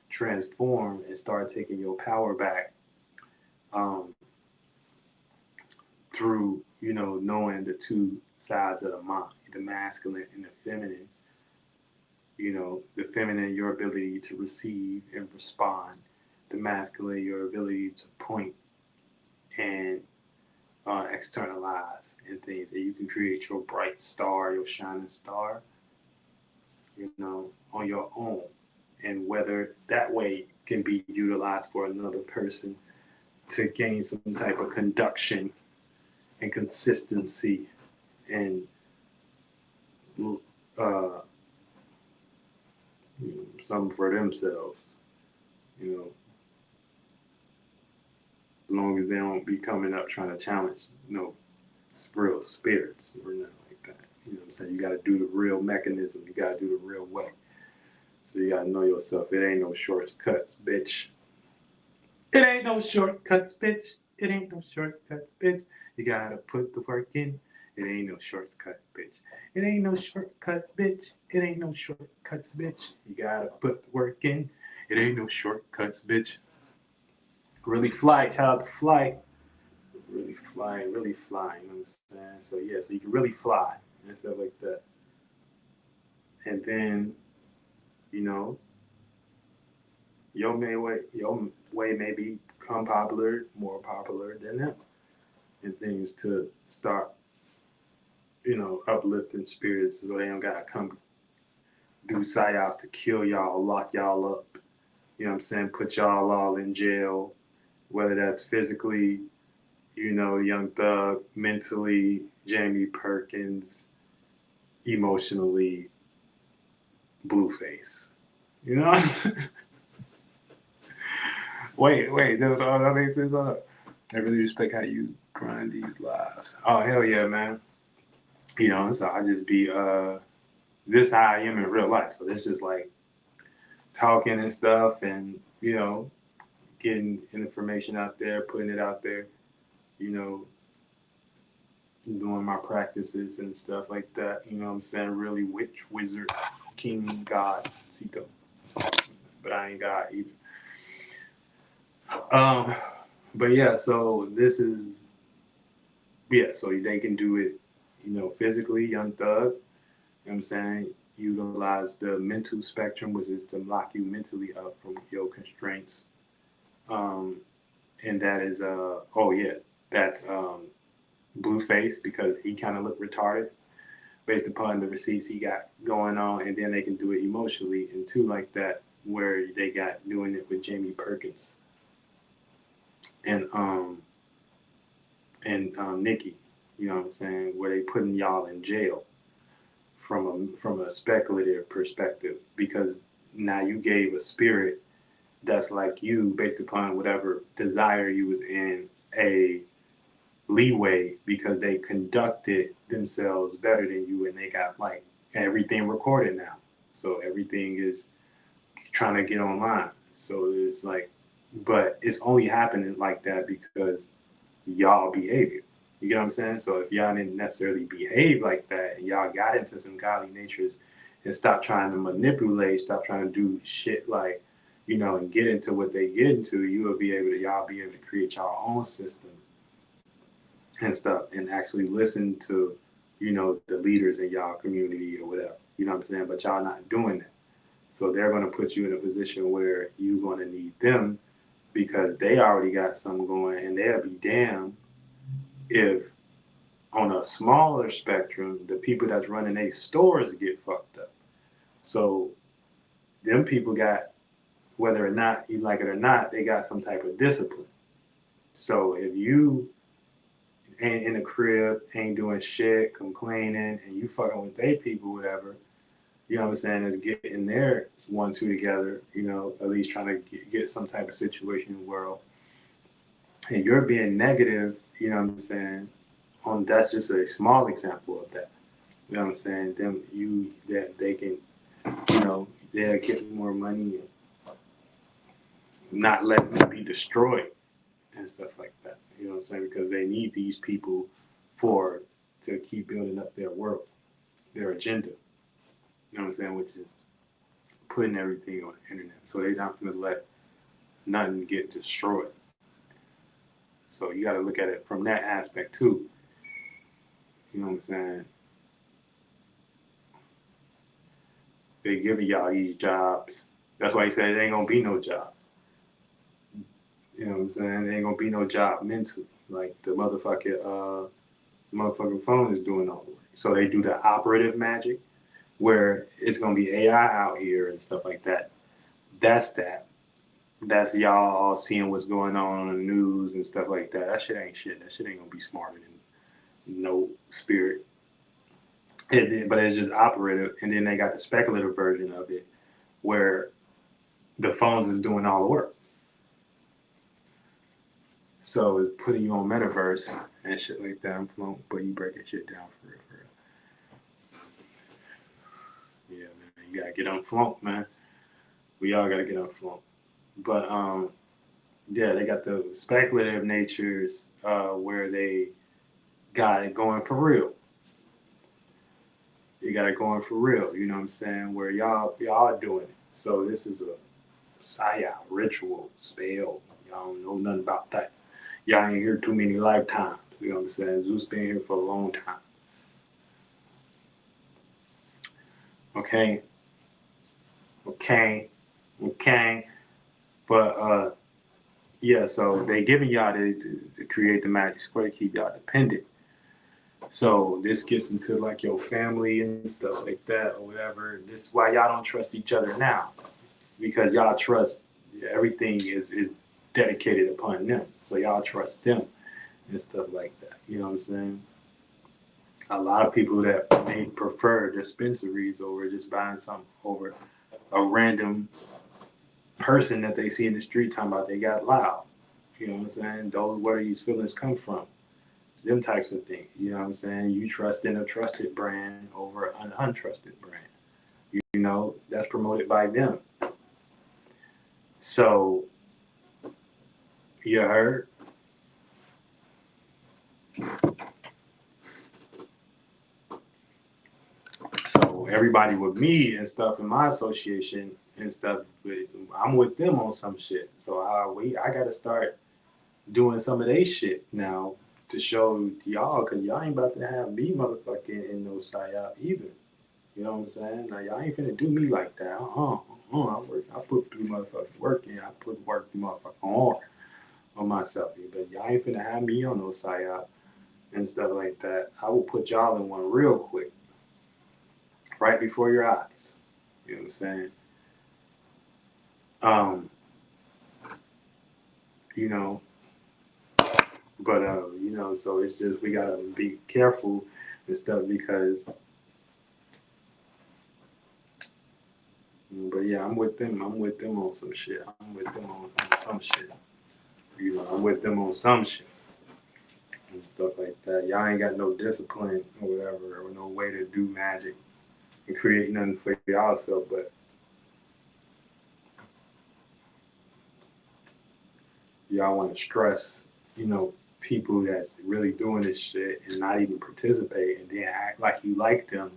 transform, and start taking your power back through, knowing the two sides of the mind, the masculine and the feminine. The feminine, your ability to receive and respond. The masculine, your ability to point and externalize and things. And you can create your bright star, your shining star, on your own. and whether that way can be utilized for another person to gain some type of conduction and consistency and something for themselves, you know, as long as they don't be coming up trying to challenge, real spirits or nothing like that. You know what I'm saying? You got to do the real mechanism. You got to do the real way. So you got to know yourself. It ain't no shortcuts, bitch. It ain't no shortcuts, bitch. It ain't no shortcuts, bitch. You got to put the work in. It ain't no shortcuts, bitch. It ain't no shortcut, bitch. It ain't no shortcuts, bitch. You got to put the work in. It ain't no shortcuts, bitch. Really fly, child, to fly. Really fly, you know what I'm saying? So yeah, so you can really fly and stuff like that. And then, your way may become popular, more popular than them. And things to start, uplifting spirits so they don't gotta come do psyops to kill y'all, lock y'all up, you know what I'm saying, put y'all all in jail, whether that's physically, Young Thug, mentally, Jamie Perkins, emotionally, Blueface. You know? wait, that makes sense. I really respect how you grind these lives. Oh, hell yeah, man. So I just be, this how I am in real life. So it's just like talking and stuff and, getting information out there, putting it out there, doing my practices and stuff like that. You know what I'm saying? Really witch, wizard, king, god, Ceito. But I ain't God either. But yeah, so this is, so they can do it, physically, Young Thug. You know what I'm saying? Utilize the mental spectrum, which is to lock you mentally up from your constraints. And that is, that's Blueface, because he kind of looked retarded based upon the receipts he got going on. And then they can do it emotionally and too, like that, where they got doing it with Jamie Perkins and Nikki, you know what I'm saying, where they putting y'all in jail from a speculative perspective, because now you gave a spirit that's like you, based upon whatever desire you was in, a leeway, because they conducted themselves better than you, and they got like everything recorded now, so everything is trying to get online. So it's like, but it's only happening like that because y'all behavior. You get what I'm saying? So if y'all didn't necessarily behave like that and y'all got into some godly natures and stop trying to manipulate, stop trying to do shit like, and get into what they get into, y'all be able to create your own system and stuff, and actually listen to, the leaders in y'all community or whatever. You know what I'm saying? But y'all not doing that. So they're going to put you in a position where you're going to need them, because they already got something going, and they'll be damned if on a smaller spectrum, the people that's running their stores get fucked up. So them people got, whether or not you like it or not, they got some type of discipline. So if you ain't in the crib, ain't doing shit, complaining, and you fucking with they people, whatever, you know what I'm saying, is getting their 1-2 together, at least trying to get some type of situation in the world, and you're being negative, you know what I'm saying, that's just a small example of that. You know what I'm saying? That they can, they'll get more money and not let them be destroyed and stuff like that. You know what I'm saying? Because they need these people to keep building up their world, their agenda. You know what I'm saying? Which is putting everything on the internet. So they're not going to let nothing get destroyed. So you got to look at it from that aspect too. You know what I'm saying? They giving y'all these jobs. That's why he said it ain't going to be no job. You know what I'm saying? There ain't going to be no job mentally. Like the motherfucking phone is doing all the work. So they do the operative magic, where it's going to be AI out here and stuff like that, That's that. That's y'all all seeing what's going on the news and stuff like that. That shit ain't shit. That shit ain't gonna be smarter than no spirit. But it's just operative. And then they got the speculative version of it where the phones is doing all the work. So it's putting you on metaverse and shit like that. But you breaking shit down for real, Yeah, man. You gotta get on flunk, man. We all gotta get on flunk. But yeah, they got the speculative natures where they got it going for real. You got it going for real, you know what I'm saying? Where y'all doing it. So this is a psyop, ritual, spell. Y'all don't know nothing about that. Y'all ain't here too many lifetimes. You know what I'm saying? Zeus been here for a long time. Okay. But yeah, so they giving y'all this to create the magic square, keep y'all dependent. So this gets into like your family and stuff like that or whatever. This is why y'all don't trust each other now. Because y'all trust everything is dedicated upon them. So y'all trust them and stuff like that. You know what I'm saying? A lot of people that may prefer dispensaries over just buying something over a random person that they see in the street talking about they got loud. You know what I'm saying? Those where these feelings come from. Them types of things. You know what I'm saying? You trust in a trusted brand over an untrusted brand. You know, that's promoted by them. So, you heard? So everybody with me and stuff in my association and stuff, I'm with them on some shit. So I got to start doing some of they shit now to show y'all, because y'all ain't about to have me motherfucking in no psyop either. You know what I'm saying? Now y'all ain't finna do me like that. I put through motherfucking work and I put work through motherfucking hard on myself. But y'all ain't finna have me on no psyop and stuff like that. I will put y'all in one real quick. Right before your eyes. You know what I'm saying? You know, but you know, so it's just we gotta be careful and stuff because but yeah, I'm with them on some shit. I'm with them on some shit. You know, I'm with them on some shit and stuff like that. Y'all ain't got no discipline or whatever, or no way to do magic and create nothing for y'allself, but y'all want to stress, you know, people that's really doing this shit and not even participate and then act like you like them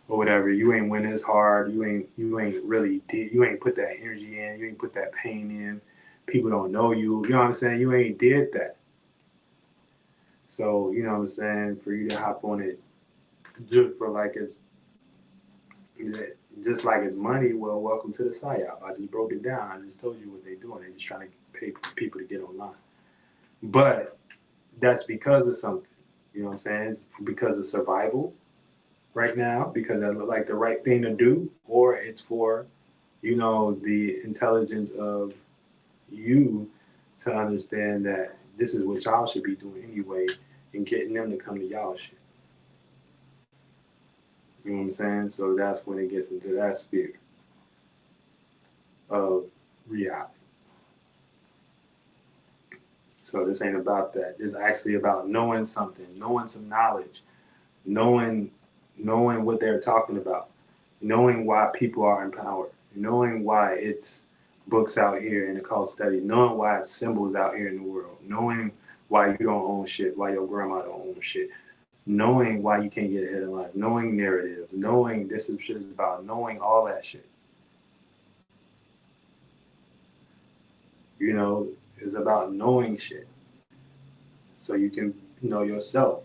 or whatever. You ain't win as hard. You ain't you ain't put that energy in. You ain't put that pain in. People don't know you. You know what I'm saying? You ain't did that. So, you know what I'm saying? For you to hop on it just for like it's just like it's money, well, welcome to the psyop. I just broke it down. I just told you what they're doing. They're just trying to pay people to get online. But that's because of something. You know what I'm saying? It's because of survival right now, because that look like the right thing to do, or it's for, you know, the intelligence of you to understand that this is what y'all should be doing anyway and getting them to come to y'all shit. You know what I'm saying? So that's when it gets into that sphere of reality. So this ain't about that. This is actually about knowing something, knowing some knowledge, knowing what they're talking about, knowing why people are in power, knowing why it's books out here in the cult studies, knowing why it's symbols out here in the world, knowing why you don't own shit, why your grandma don't own shit, knowing why you can't get ahead in life, knowing narratives, knowing this shit is about knowing all that shit. You know, it's about knowing shit. So you can know yourself.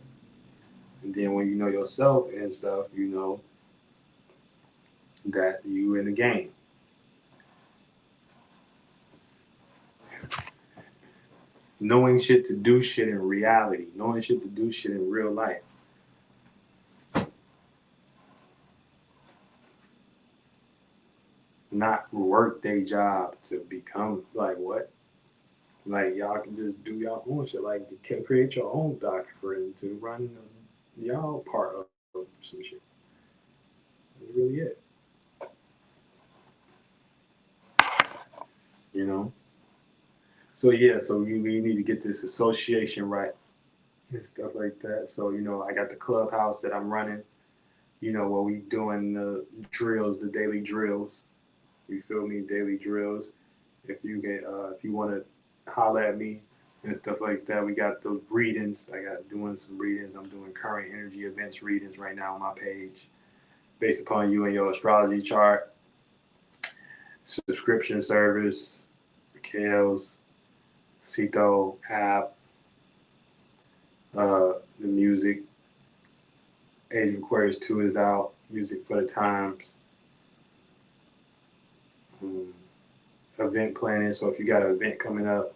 And then when you know yourself and stuff, you know that you in the game. Knowing shit to do shit in reality. Knowing shit to do shit in real life. not work their job to become like what? Like y'all can just do y'all own shit. Like you can create your own doctrine to run y'all part of some shit. That's really it. You know? So yeah, so we need to get this association right and stuff like that. So, you know, I got the clubhouse that I'm running, you know, where we doing the drills, the daily drills. You feel me? Daily drills. If you get if you want to holler at me and stuff like that, we got the readings. I got doing some readings. I'm doing current energy events readings right now on my page, based upon you and your astrology chart. Subscription service, Kale's, Ceito app, the music. Age of Aquarius 2 is out. Music for the times. Event planning. So if you got an event coming up,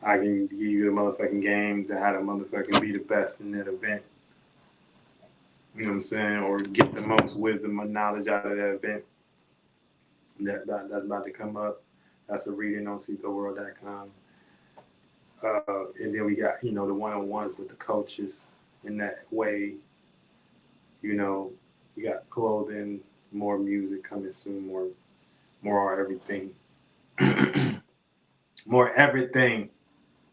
I can give you the motherfucking games and how to motherfucking be the best in that event. You know what I'm saying? Or get the most wisdom and knowledge out of that event. That's about to come up. That's a reading on CeitoWorld.com. And then we got, you know, the one-on-ones with the coaches in that way. You know, we got clothing, more music coming soon, more everything. More everything.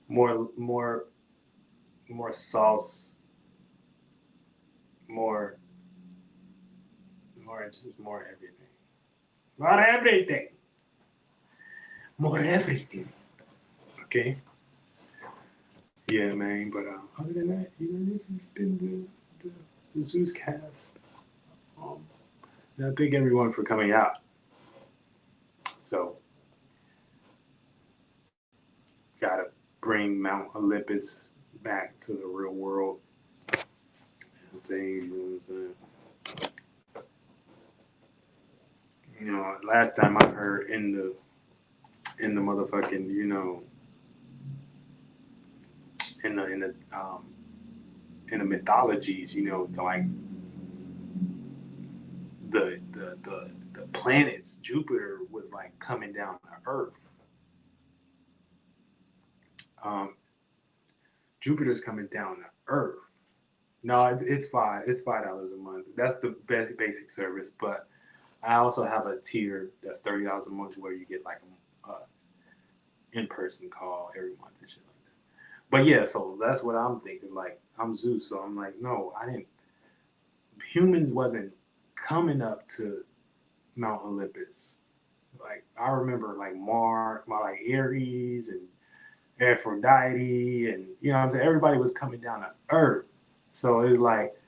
More sauce. More just more everything. More everything. More everything. Okay? Yeah, man. But other than that, you know, this has been the Zeus cast. And I thank everyone for coming out. So, gotta bring Mount Olympus back to the real world. And things, you know what I'm saying? You know, last time I heard in the motherfucking, you know, in the mythologies, you know, like the planets, Jupiter was like coming down to Earth. Jupiter's coming down to Earth. No, it's $5 a month. That's the best basic service, but I also have a tier that's $30 a month where you get like a in-person call every month and shit like that. But yeah, so that's what I'm thinking. Like I'm Zeus, so I'm like, no, I didn't. Humans wasn't coming up to Mount Olympus. Like I remember like like Aries and Aphrodite, and you know what I'm saying, everybody was coming down to Earth. So it's like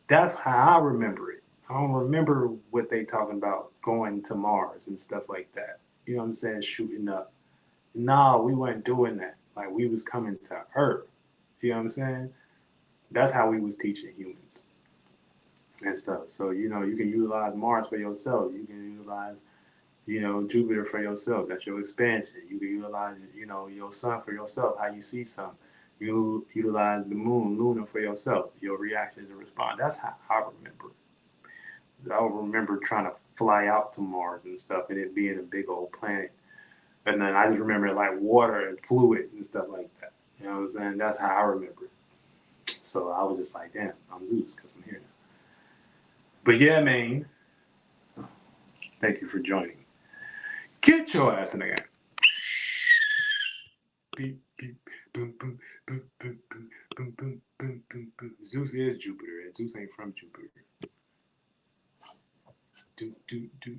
that's how I remember it. I don't remember what they talking about going to Mars and stuff like that. You know what I'm saying? Shooting up. No, we weren't doing that. Like we was coming to Earth. You know what I'm saying? That's how we was teaching humans and stuff. So, you know, you can utilize Mars for yourself. You can utilize, you know, Jupiter for yourself. That's your expansion. You can utilize, you know, your sun for yourself, how you see sun. You utilize the moon, Luna for yourself, your reactions and response. That's how I remember it. I remember trying to fly out to Mars and stuff and it being a big old planet. And then I just remember it like water and fluid and stuff like that. You know what I'm saying? That's how I remember it. So I was just like, damn, I'm Zeus because I'm here now. But yeah, man, thank you for joining. Get your ass in the game. Beep, beep, boom, boom, boom, boom, boom, boom, boom, boom, boom, boom. Zeus is Jupiter, and Zeus ain't from Jupiter. Do, do, do.